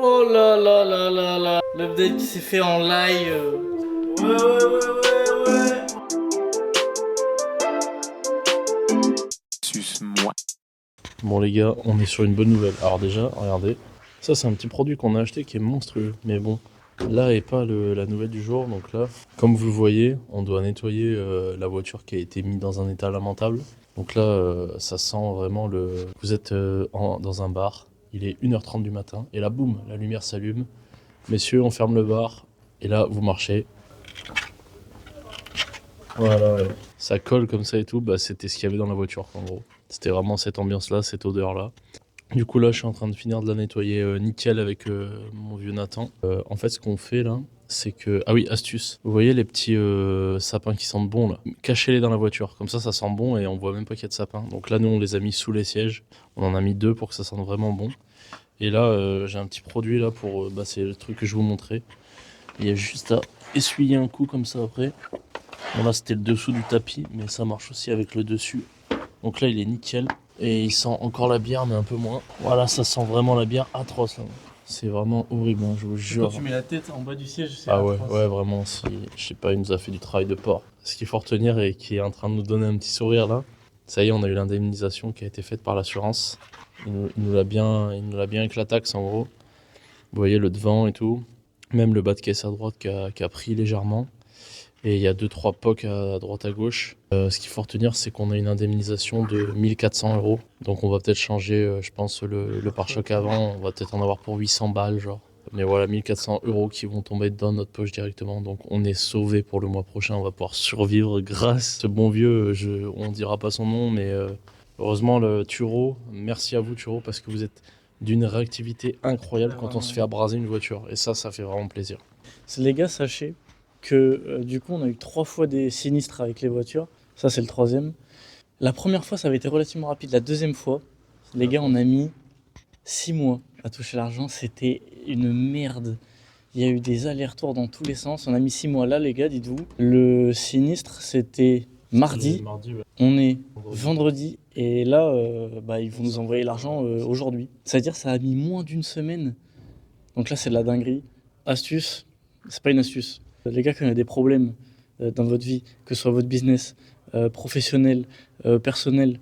Oh là là là là là. L'update qui s'est fait en live. Ouais. Suce-moi. Bon les gars, on est sur une bonne nouvelle. Alors déjà, regardez, ça c'est un petit produit qu'on a acheté qui est monstrueux. Mais bon, là est pas la nouvelle du jour. Donc là, comme vous le voyez, on doit nettoyer la voiture qui a été mise dans un état lamentable. Donc là, ça sent vraiment le... Vous êtes dans un bar, il est 1h30 du matin, et là boum, la lumière s'allume. Messieurs, on ferme le bar, et là vous marchez. Voilà, ouais. Ça colle comme ça et tout, bah c'était ce qu'il y avait dans la voiture en gros. C'était vraiment cette ambiance-là, cette odeur-là. Du coup là je suis en train de finir de la nettoyer nickel avec mon vieux Nathan. En fait ce qu'on fait là, c'est que... Ah oui, astuce. Vous voyez les petits sapins qui sentent bon là? Cachez-les dans la voiture, comme ça sent bon et on voit même pas qu'il y a de sapins. Donc là nous on les a mis sous les sièges. On en a mis 2 pour que ça sente vraiment bon. Et là j'ai un petit produit là pour... c'est le truc que je vous montrais. Il y a juste à essuyer un coup comme ça après. Bon là c'était le dessous du tapis, mais ça marche aussi avec le dessus. Donc là il est nickel. Et il sent encore la bière mais un peu moins. Voilà, ça sent vraiment la bière atroce là. C'est vraiment horrible, hein, je vous jure. Quand tu mets la tête en bas du siège, c'est Ah ouais, atroce. ouais vraiment, si, je sais pas, il nous a fait du travail de porc. Ce qu'il faut retenir et qui est en train de nous donner un petit sourire là, ça y est, on a eu l'indemnisation qui a été faite par l'assurance. Il nous l'a bien avec la taxe en gros. Vous voyez le devant et tout. Même le bas de caisse à droite qui a pris légèrement. Et il y a 2-3 POC à droite à gauche. Ce qu'il faut retenir, c'est qu'on a une indemnisation de 1400 €. Donc on va peut-être changer, je pense, le pare-choc avant. On va peut-être en avoir pour 800 balles, genre. Mais voilà, 1400 € qui vont tomber dans notre poche directement. Donc on est sauvé pour le mois prochain. On va pouvoir survivre grâce à ce bon vieux, on dira pas son nom, mais heureusement, le Turo, merci à vous Turo, parce que vous êtes d'une réactivité incroyable quand on se fait abraser une voiture. Et ça fait vraiment plaisir. Les gars, sachez que du coup on a eu 3 fois des sinistres avec les voitures. Ça c'est le 3e. La première fois ça avait été relativement rapide. La deuxième fois, les gars, on a mis 6 mois à toucher l'argent. C'était une merde. Il y a eu des allers-retours dans tous les sens. On a mis 6 mois. Là les gars, dites-vous, le sinistre c'était mardi. Ouais. On est vendredi et là ils vont nous envoyer l'argent aujourd'hui. C'est-à-dire ça a mis moins d'une semaine. Donc là c'est de la dinguerie. Astuce, c'est pas une astuce. Les gars, quand il y a des problèmes dans votre vie, que ce soit votre business, professionnel, personnel,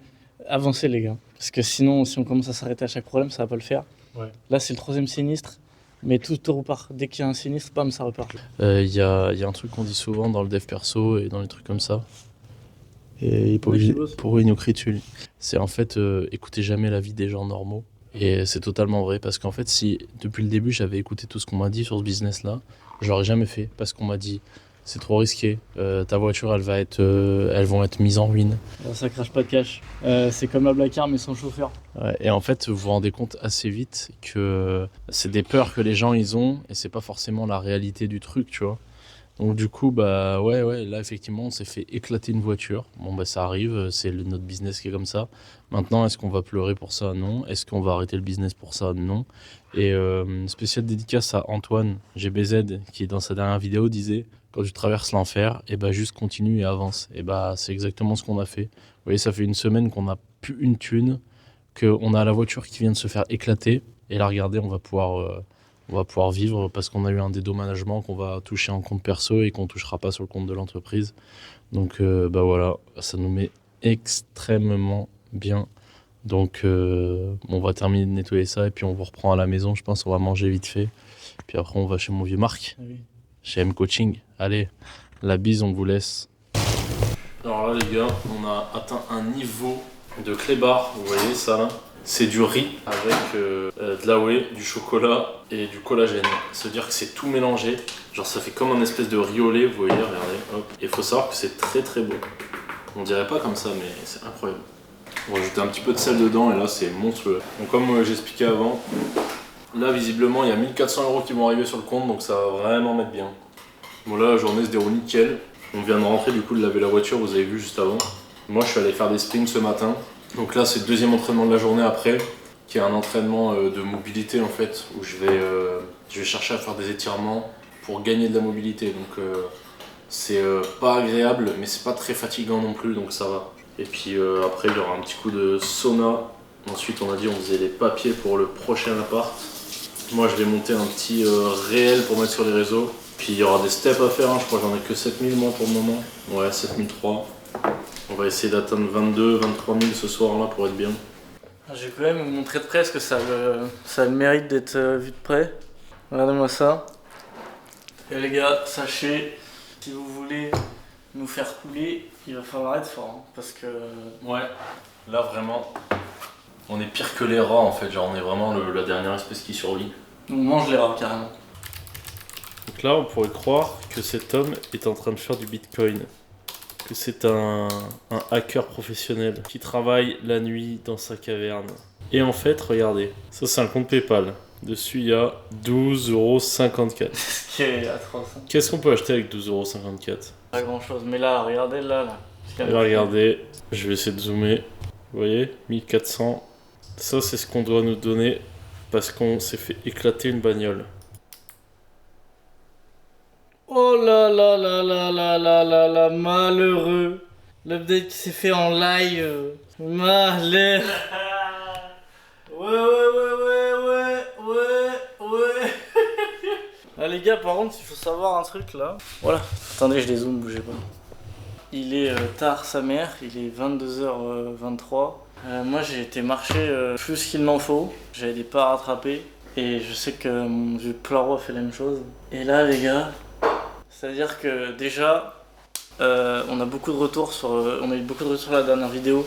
avancez les gars. Parce que sinon, si on commence à s'arrêter à chaque problème, ça va pas le faire. Ouais. Là, c'est le 3e sinistre, mais tout repart. Dès qu'il y a un sinistre, bam, ça repart. Il y a un truc qu'on dit souvent dans le dev perso et dans les trucs comme ça. Et pour Inokritul, c'est en fait écoutez jamais la vie des gens normaux. Et c'est totalement vrai parce qu'en fait, si depuis le début j'avais écouté tout ce qu'on m'a dit sur ce business-là, je l'aurais jamais fait parce qu'on m'a dit c'est trop risqué, ta voiture elles vont être mises en ruine. Ça crache pas de cash. C'est comme la Black Car mais sans chauffeur. Ouais, et en fait, vous vous rendez compte assez vite que c'est des peurs que les gens ils ont et c'est pas forcément la réalité du truc, tu vois. Donc du coup, ouais, là effectivement, on s'est fait éclater une voiture. Bon, ça arrive, c'est notre business qui est comme ça. Maintenant, est-ce qu'on va pleurer pour ça? Non. Est-ce qu'on va arrêter le business pour ça? Non. Et spéciale dédicace à Antoine GBZ, qui dans sa dernière vidéo disait, quand tu traverses l'enfer, juste continue et avance. Et c'est exactement ce qu'on a fait. Vous voyez, ça fait une semaine qu'on n'a plus une thune, qu'on a la voiture qui vient de se faire éclater. Et là, regardez, on va pouvoir vivre parce qu'on a eu un dédommagement qu'on va toucher en compte perso et qu'on ne touchera pas sur le compte de l'entreprise. Donc voilà, ça nous met extrêmement bien. Donc on va terminer de nettoyer ça et puis on vous reprend à la maison, je pense. On va manger vite fait. Puis après on va chez mon vieux Marc, chez M Coaching. Allez, la bise, on vous laisse. Alors là les gars, on a atteint un niveau de clébard, vous voyez ça là? C'est du riz avec de la whey, du chocolat et du collagène. C'est-à-dire que c'est tout mélangé. Genre ça fait comme un espèce de riz au lait, vous voyez, regardez. Hop. Et il faut savoir que c'est très très bon. On dirait pas comme ça, mais c'est incroyable. On va ajouter un petit peu de sel dedans et là c'est monstrueux. Donc comme j'expliquais avant, là visiblement il y a 1400 € qui vont arriver sur le compte, donc ça va vraiment mettre bien. Bon là la journée se déroule nickel. On vient de rentrer du coup de laver la voiture, vous avez vu juste avant. Moi je suis allé faire des sprints ce matin. Donc là c'est le 2e entraînement de la journée après, qui est un entraînement de mobilité en fait, où je vais chercher à faire des étirements pour gagner de la mobilité. Donc c'est pas agréable, mais c'est pas très fatigant non plus, donc ça va. Et puis après il y aura un petit coup de sauna. Ensuite on a dit on faisait les papiers pour le prochain appart. Moi je vais monter un petit réel pour mettre sur les réseaux. Puis il y aura des steps à faire, hein. Je crois que j'en ai que 7000 moi pour le moment. Ouais, 7003. On va essayer d'atteindre 22, 23 000 ce soir là pour être bien. Je vais quand même vous montrer de près parce que ça a le mérite d'être vu de près. Regardez-moi ça. Et les gars, sachez, si vous voulez nous faire couler, il va falloir être fort. Hein, parce que. Ouais, là vraiment, on est pire que les rats en fait. Genre on est vraiment la dernière espèce qui survit. On mange les rats carrément. Donc là, on pourrait croire que cet homme est en train de faire du bitcoin. Que c'est un hacker professionnel qui travaille la nuit dans sa caverne. Et en fait, regardez, ça c'est un compte PayPal. Dessus, il y a 12,54 €. Ce qui est atroce. Hein. Qu'est-ce qu'on peut acheter avec 12,54 €? Pas grand chose, mais là, regardez là. Et là, regardez, je vais essayer de zoomer. Vous voyez, 1400. Ça, c'est ce qu'on doit nous donner parce qu'on s'est fait éclater une bagnole. Oh là là là là là là là là, malheureux. L'update qui s'est fait en live. Malheur. Ouais. Ah les gars, par contre, il faut savoir un truc là. Voilà. Attendez, je dézoome, bougez pas. Il est tard sa mère, il est 22h23. Moi j'ai été marcher plus qu'il n'en faut. J'avais des pas à rattraper. Et je sais que mon vieux Claro a fait la même chose. Et là les gars, c'est-à-dire que déjà, on a beaucoup de retours on a eu beaucoup de retours sur la dernière vidéo.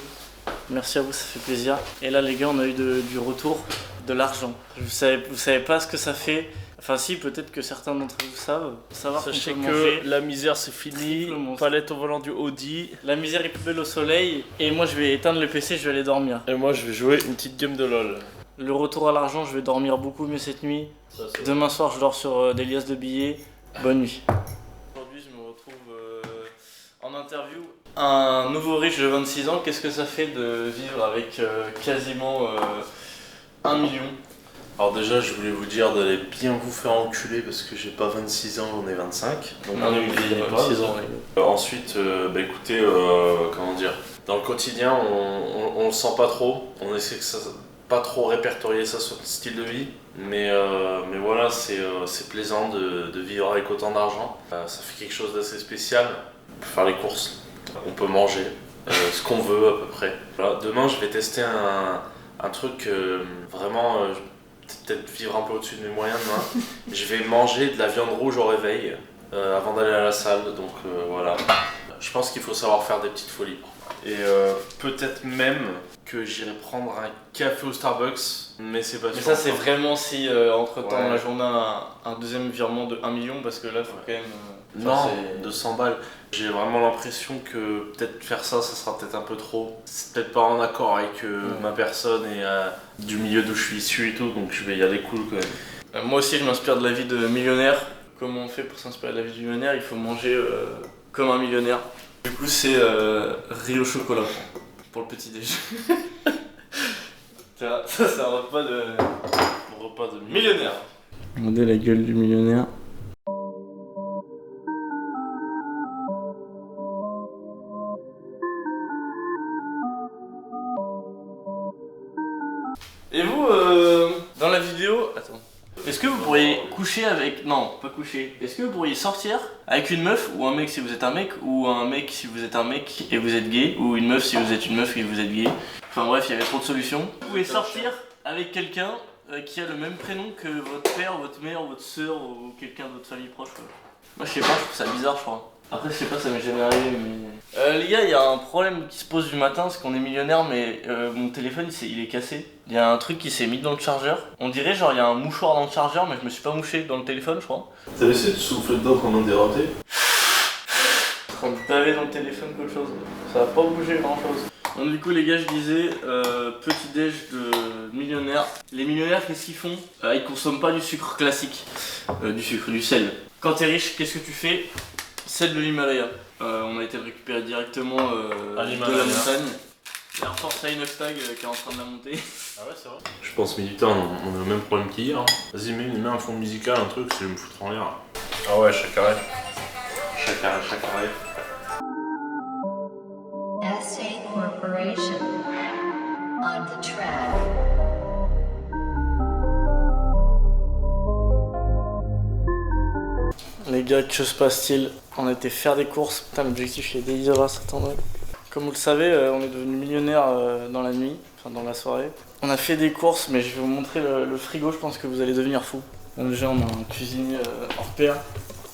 Merci à vous, ça fait plaisir. Et là les gars, on a eu du retour, de l'argent. Vous savez pas ce que ça fait. Enfin si, peut-être que certains d'entre vous savent. Savoir Sachez qu'on peut que manger la misère c'est fini, triple monstre. palette au volant du Audi. La misère est plus belle au soleil. Et moi je vais éteindre le PC, je vais aller dormir. Et moi je vais jouer une petite game de LOL. Le retour à l'argent, je vais dormir beaucoup mieux cette nuit. Demain soir, je dors sur des liasses de billets. Bonne nuit. Aujourd'hui, je me retrouve en interview. Un nouveau riche de 26 ans, qu'est-ce que ça fait de vivre avec quasiment 1 million? Alors déjà, je voulais vous dire d'aller bien vous faire enculer parce que j'ai pas 26 ans, j'en ai 25. Donc Non, on mais est il y a pas. 26 ans. Ensuite, bah écoutez, comment dire, dans le quotidien, on le sent pas trop. On essaie que ça, pas trop répertorier ça sur notre style de vie. Mais voilà, c'est plaisant de vivre avec autant d'argent. Ça fait quelque chose d'assez spécial. On peut faire les courses, on peut manger ce qu'on veut à peu près. Voilà, demain, je vais tester un truc vraiment... peut-être vivre un peu au-dessus de mes moyens demain. Je vais manger de la viande rouge au réveil avant d'aller à la salle, donc voilà. Je pense qu'il faut savoir faire des petites folies. Et peut-être même que j'irai prendre un café au Starbucks, mais c'est pas sûr. Mais ça, c'est vraiment si entre temps Ouais. la journée a un deuxième virement de 1 million, parce que là, faut quand même. Non, 200 balles. J'ai vraiment l'impression que peut-être faire ça, ça sera peut-être un peu trop. C'est peut-être pas en accord avec ma personne et du milieu d'où je suis issu et tout, donc je vais y aller cool quand même. Moi aussi, je m'inspire de la vie de millionnaire. Comment on fait pour s'inspirer de la vie de millionnaire? Il faut manger comme un millionnaire. Du coup, c'est riz au chocolat pour le petit déj. Ça, c'est un repas de millionnaire. Regardez la gueule du millionnaire. Et vous, dans la vidéo... Attends. Est-ce que vous pourriez coucher avec... Non, pas coucher. Est-ce que vous pourriez sortir avec une meuf ou un mec si vous êtes un mec, ou un mec si vous êtes un mec et vous êtes gay, ou une meuf si vous êtes une meuf et vous êtes gay. Enfin bref, il y avait trop de solutions. Vous pouvez sortir avec quelqu'un qui a le même prénom que votre père, votre mère, votre soeur ou quelqu'un de votre famille proche. Quoi. Moi je sais pas, je trouve ça bizarre je crois. Après je sais pas, ça m'est jamais arrivé mais... les gars, il y a un problème qui se pose du matin, c'est qu'on est millionnaire mais mon téléphone il est cassé. Il y a un truc qui s'est mis dans le chargeur. On dirait genre il y a un mouchoir dans le chargeur mais je me suis pas mouché dans le téléphone je crois. T'as essayé de souffler dedans comme un dératé? En train de baver dans le téléphone qu'autre chose. Ça va pas bouger grand chose. Donc du coup les gars je disais, petit déj de millionnaires. Les millionnaires qu'est-ce qu'ils font? Ils consomment pas du sucre classique, du sel. Quand t'es riche, qu'est-ce que tu fais? Sel de l'Himalaya. On a été récupéré directement de la montagne. Et alors force à Inoxtag qui est en train de la monter. Ah ouais c'est vrai. Je pense militaire, on a le même problème qu'hier. Hein. Vas-y mets un fond musical, un truc, je vais me foutre en l'air. Ah ouais, chaque arrêt. Chaque arrêt. SA Corporation on the track. gars, que se passe-t-il? On a été faire des courses. Putain, l'objectif il est dégueulasse, attendez. Comme vous le savez, on est devenu millionnaire dans la nuit, enfin dans la soirée. On a fait des courses, mais je vais vous montrer le frigo, je pense que vous allez devenir fou. Donc déjà, on a un cuisinier hors pair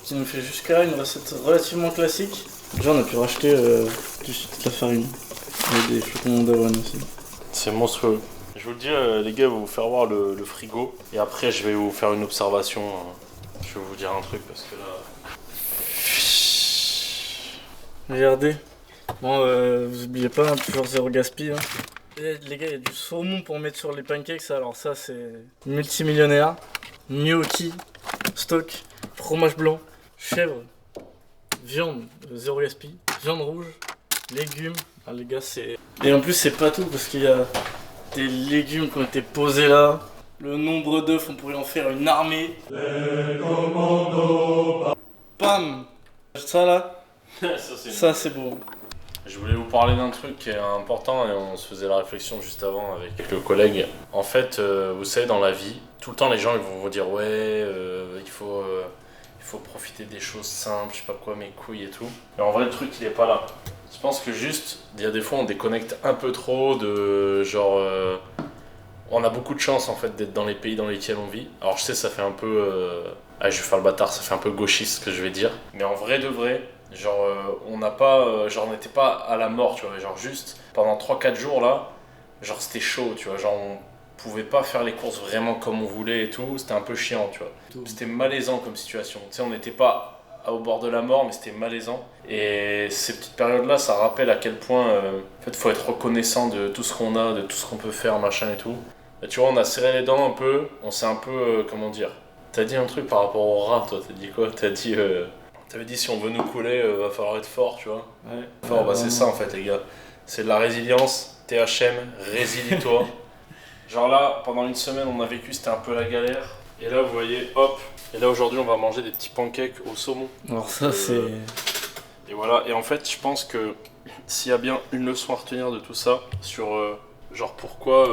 qui nous fait jusqu'à là une recette relativement classique. Déjà, on a pu racheter de la farine et des flocons d'avoine aussi. C'est monstrueux. Je vous le dis, les gars, je vais vous faire voir le frigo. Et après, je vais vous faire une observation. Je vais vous dire un truc parce que là. Regardez. Bon, vous oubliez pas, hein, toujours zéro gaspille. Hein. Et, les gars, il y a du saumon pour mettre sur les pancakes. Alors, ça, c'est multimillionnaire. Gnocchi, stock, fromage blanc, chèvre, viande, zéro gaspille, viande rouge, légumes. Ah, les gars, c'est. Et en plus, c'est pas tout parce qu'il y a des légumes qui ont été posés là. Le nombre d'œufs, on pourrait en faire une armée. Les commandos. Pam. Ça là, ça c'est beau. Je voulais vous parler d'un truc qui est important et on se faisait la réflexion juste avant avec quelques collègues. En fait, vous savez, dans la vie, tout le temps les gens ils vont vous dire ouais, il faut profiter des choses simples, je sais pas quoi, mes couilles et tout. Mais en vrai, le truc il est pas là. Je pense que juste, il y a des fois on déconnecte un peu trop de genre. On a beaucoup de chance en fait d'être dans les pays dans lesquels on vit. Alors je sais, ça fait un peu. Je vais faire le bâtard, ça fait un peu gauchiste ce que je vais dire. Mais en vrai de vrai. Genre, on n'a pas. Genre, on n'était pas à la mort, tu vois. Genre, juste pendant 3-4 jours là, genre, c'était chaud, tu vois. Genre, on pouvait pas faire les courses vraiment comme on voulait et tout. C'était un peu chiant, tu vois. C'était malaisant comme situation. Tu sais, on n'était pas au bord de la mort, mais c'était malaisant. Et ces petites périodes-là, ça rappelle à quel point, en fait, faut être reconnaissant de tout ce qu'on a, de tout ce qu'on peut faire, machin et tout. Et tu vois, on a serré les dents un peu. On s'est un peu. Comment dire. T'as dit un truc par rapport au rat, toi. T'as dit quoi? T'as dit. T'avais dit si on veut nous couler, va falloir être fort, tu vois. Ouais. Fort, bah c'est ça en fait, les gars. C'est de la résilience. THM, résilie-toi. Genre là, pendant une semaine, on a vécu, c'était un peu la galère. Et là, vous voyez, hop. Et là, aujourd'hui, on va manger des petits pancakes au saumon. Alors, ça, c'est. Et voilà. Et en fait, je pense que s'il y a bien une leçon à retenir de tout ça, sur genre pourquoi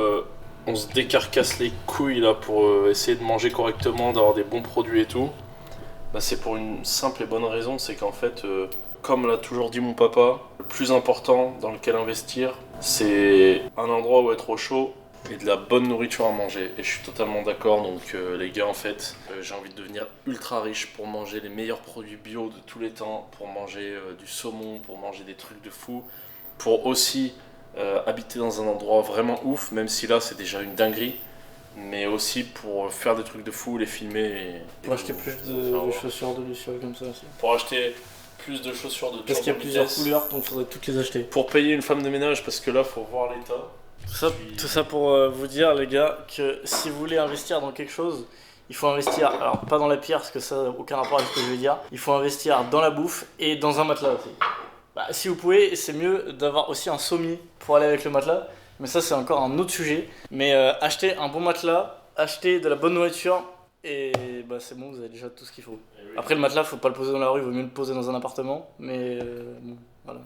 on se décarcasse les couilles là pour essayer de manger correctement, d'avoir des bons produits et tout. Bah c'est pour une simple et bonne raison, c'est qu'en fait, comme l'a toujours dit mon papa, le plus important dans lequel investir, c'est un endroit où être au chaud et de la bonne nourriture à manger. Et je suis totalement d'accord, donc les gars, en fait, j'ai envie de devenir ultra riche pour manger les meilleurs produits bio de tous les temps, pour manger du saumon, pour manger des trucs de fou, pour aussi habiter dans un endroit vraiment ouf, même si là c'est déjà une dinguerie. Mais aussi pour faire des trucs de fou, les filmer Pour acheter plus de chaussures de luciole comme ça aussi. Pour acheter plus de chaussures de Parce qu'il y a plusieurs couleurs, donc il faudrait toutes les acheter. Pour payer une femme de ménage, parce que là, faut voir l'état. Tout ça pour vous dire, les gars, que si vous voulez investir dans quelque chose, il faut investir, alors pas dans la pierre, parce que ça n'a aucun rapport avec ce que je vais dire, il faut investir dans la bouffe et dans un matelas aussi. Bah, si vous pouvez, c'est mieux d'avoir aussi un sommier pour aller avec le matelas. Mais ça, c'est encore un autre sujet. Mais achetez un bon matelas, achetez de la bonne nourriture, et bah, c'est bon, vous avez déjà tout ce qu'il faut. Oui. Après, le matelas, faut pas le poser dans la rue, il vaut mieux le poser dans un appartement. Mais bon, voilà.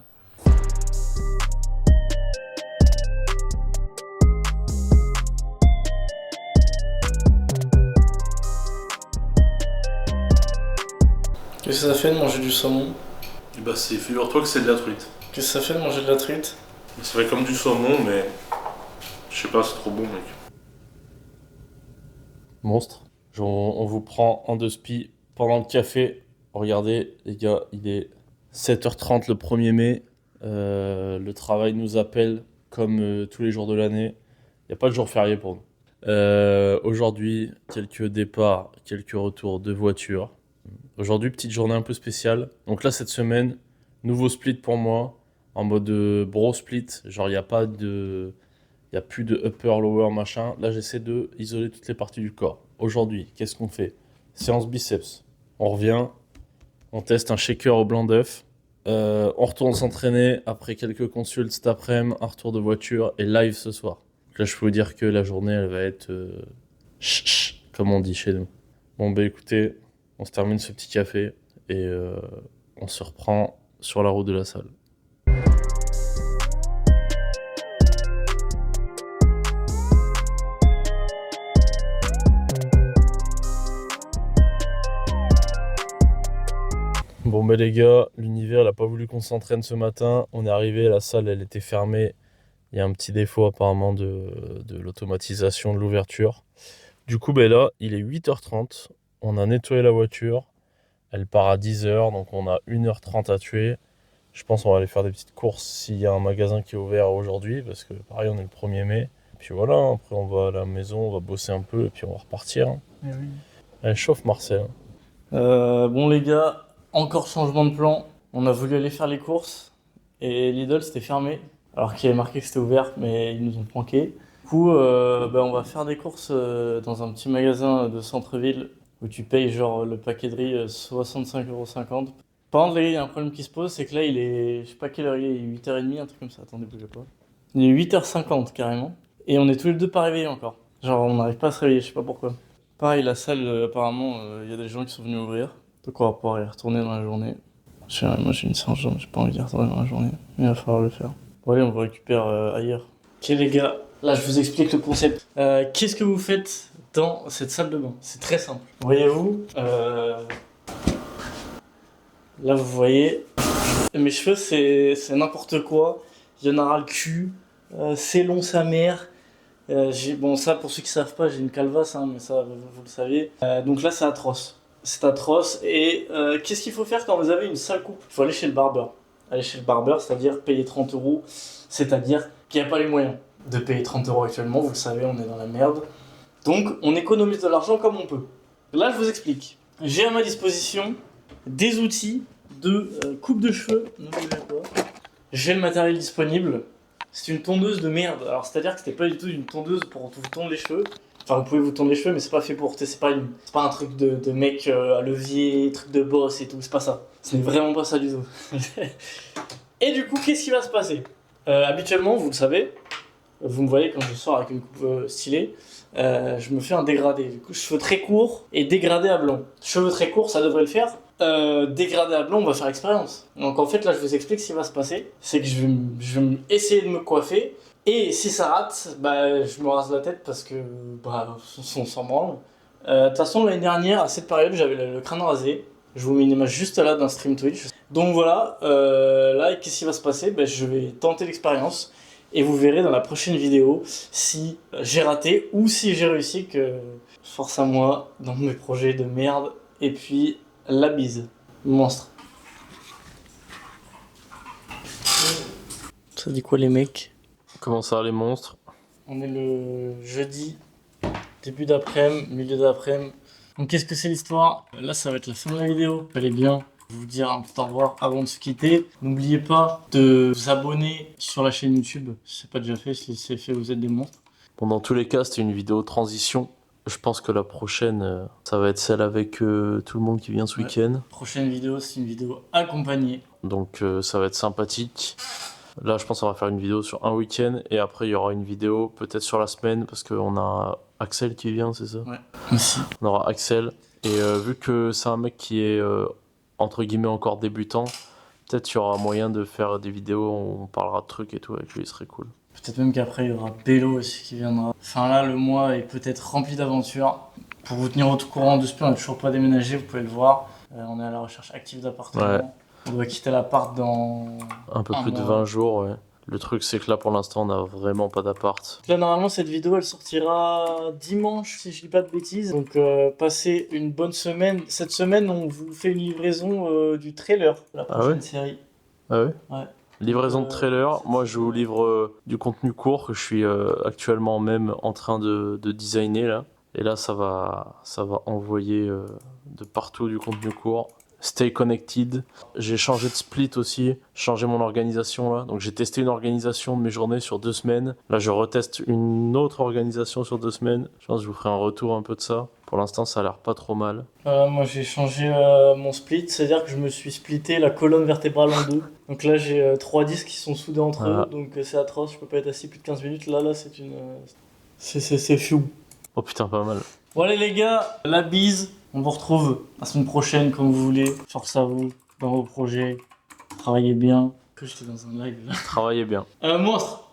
Qu'est-ce que ça fait de manger du saumon? Bah, figure-toi que c'est de la truite. Qu'est-ce que ça fait de manger de la truite? Ça fait comme du saumon, mais. Je sais pas, c'est trop bon, mec. Monstre. On vous prend en deux spies pendant le café. Regardez, les gars, il est 7h30 le 1er mai. Le travail nous appelle comme tous les jours de l'année. Il n'y a pas de jour férié pour nous. Aujourd'hui, quelques départs, quelques retours de voitures. Aujourd'hui, petite journée un peu spéciale. Donc là, cette semaine, nouveau split pour moi. En mode bro split, genre il n'y a pas de... Il n'y a plus de upper, lower, machin. Là, j'essaie de isoler toutes les parties du corps. Aujourd'hui, qu'est-ce qu'on fait? Séance biceps. On revient, on teste un shaker au blanc d'œuf. On retourne s'entraîner après quelques consultes cet après-midi, un retour de voiture et live ce soir. Donc là, je peux vous dire que la journée, elle va être... comme on dit chez nous. Bon, bah écoutez, on se termine ce petit café et on se reprend sur la route de la salle. Bon les gars, l'univers il a pas voulu qu'on s'entraîne ce matin. On est arrivé, la salle elle était fermée. Il y a un petit défaut apparemment de l'automatisation de l'ouverture. Du coup là, il est 8h30. On a nettoyé la voiture. Elle part à 10h, donc on a 1h30 à tuer. Je pense qu'on va aller faire des petites courses s'il y a un magasin qui est ouvert aujourd'hui, parce que pareil on est le 1er mai. Et puis voilà, après on va à la maison, on va bosser un peu et puis on va repartir. Eh oui. Elle chauffe Marcel. Bon les gars, encore changement de plan. On a voulu aller faire les courses et Lidl c'était fermé. Alors qu'il y avait marqué que c'était ouvert, mais ils nous ont planqué. Du coup, on va faire des courses dans un petit magasin de centre-ville où tu payes genre le paquet de riz 65,50 €. Par contre, là, il y a un problème qui se pose, c'est que là, il est, je sais pas quelle heure il est 8h30, un truc comme ça. Attendez, bougez pas. Il est 8h50 carrément. Et on est tous les deux pas réveillés encore. Genre, on n'arrive pas à se réveiller, je sais pas pourquoi. Pareil, la salle, apparemment, il y a des gens qui sont venus ouvrir. Donc, on va pouvoir y retourner dans la journée. Moi, j'ai une séance, j'ai pas envie d'y retourner dans la journée. Mais il va falloir le faire. Bon, allez, on va récupérer ailleurs. Ok, les gars, là, je vous explique le concept. Qu'est-ce que vous faites dans cette salle de bain? C'est très simple. Voyez-vous, là, vous voyez, mes cheveux, c'est n'importe quoi. Il y en aura le cul. C'est long, sa mère. Bon, ça, pour ceux qui savent pas, j'ai une calvasse, hein, mais ça, vous le savez. Donc là, c'est atroce. C'est atroce. Et qu'est-ce qu'il faut faire quand vous avez une sale coupe? Il faut aller chez le barbeur. Aller chez le barbeur, c'est-à-dire payer 30 €. C'est-à-dire qu'il n'y a pas les moyens de payer 30 € actuellement. Vous le savez, on est dans la merde. Donc, on économise de l'argent comme on peut. Là, je vous explique. J'ai à ma disposition des outils de coupe de cheveux. Ne bougez pas. J'ai le matériel disponible. C'est une tondeuse de merde. Alors, c'est-à-dire que c'était pas du tout une tondeuse pour vous tondre les cheveux. Enfin, vous pouvez vous tondre les cheveux, mais c'est pas fait pour. C'est pas un truc de mec à levier, truc de boss et tout. C'est pas ça. Ce n'est vraiment pas ça du tout. Et du coup, qu'est-ce qui va se passer? Habituellement, vous le savez, vous me voyez quand je sors avec une coupe stylée, je me fais un dégradé. Du coup, cheveux très courts et dégradé à blanc. Cheveux très courts, ça devrait le faire. Dégradé à blanc, on va faire expérience. Donc en fait, là, je vous explique ce qui va se passer. C'est que je vais essayer de me coiffer. Et si ça rate, je me rase la tête parce que on s'en branle. De toute façon, l'année dernière, à cette période, j'avais le crâne rasé. Je vous mets une image juste là d'un stream Twitch. Donc voilà, là, qu'est-ce qui va se passer? Je vais tenter l'expérience. Et vous verrez dans la prochaine vidéo si j'ai raté ou si j'ai réussi, que force à moi dans mes projets de merde. Et puis, la bise. Monstre. Ça dit quoi les mecs? Comment ça les monstres? On est le jeudi, début d'après-midi, milieu d'après-midi. Donc qu'est-ce que c'est l'histoire? Là ça va être la fin de la vidéo. Fallait bien vous dire un petit au revoir avant de se quitter. N'oubliez pas de vous abonner sur la chaîne YouTube. Si c'est pas déjà fait, si c'est fait, vous êtes des monstres. Bon, dans tous les cas, c'était une vidéo transition. Je pense que la prochaine, ça va être celle avec tout le monde qui vient ce week-end. Prochaine vidéo, c'est une vidéo accompagnée. Donc ça va être sympathique. Là, je pense qu'on va faire une vidéo sur un week-end et après, il y aura une vidéo peut-être sur la semaine parce qu'on a Axel qui vient, c'est ça? Ouais, aussi. On aura Axel. Et vu que c'est un mec qui est entre guillemets encore débutant, peut-être qu'il y aura moyen de faire des vidéos où on parlera de trucs et tout avec lui, ce serait cool. Peut-être même qu'après, il y aura Bello aussi qui viendra. Enfin là, le mois est peut-être rempli d'aventures. Pour vous tenir au courant de ce plan, on n'a toujours pas déménagé, vous pouvez le voir. On est à la recherche active d'appartements. Ouais. On doit quitter l'appart dans Un peu plus de 20 jours, ouais. Le truc, c'est que là, pour l'instant, on n'a vraiment pas d'appart. Là, normalement, cette vidéo, elle sortira dimanche, si je dis pas de bêtises. Donc, passez une bonne semaine. Cette semaine, on vous fait une livraison du trailer de la prochaine série. Ah ouais? Ouais. Livraison de trailer. Moi, je vous livre du contenu court que je suis actuellement même en train de designer, là. Et là, ça va envoyer de partout du contenu court. Stay connected. J'ai changé de split aussi, changé mon organisation là. Donc j'ai testé une organisation de mes journées sur 2 semaines. Là je reteste une autre organisation sur 2 semaines. Je pense que je vous ferai un retour un peu de ça. Pour l'instant ça a l'air pas trop mal. Moi j'ai changé mon split, c'est-à-dire que je me suis splitté la colonne vertébrale en deux. Donc là j'ai 3 disques qui sont soudés entre eux, donc c'est atroce, je peux pas être assis plus de 15 minutes. Là c'est une... C'est fiou. Oh putain, pas mal. Bon allez les gars, la bise. On vous retrouve la semaine prochaine comme vous voulez. Force à vous dans vos projets. Travaillez bien. Que j'étais dans un live là. Travaillez bien. Monstre.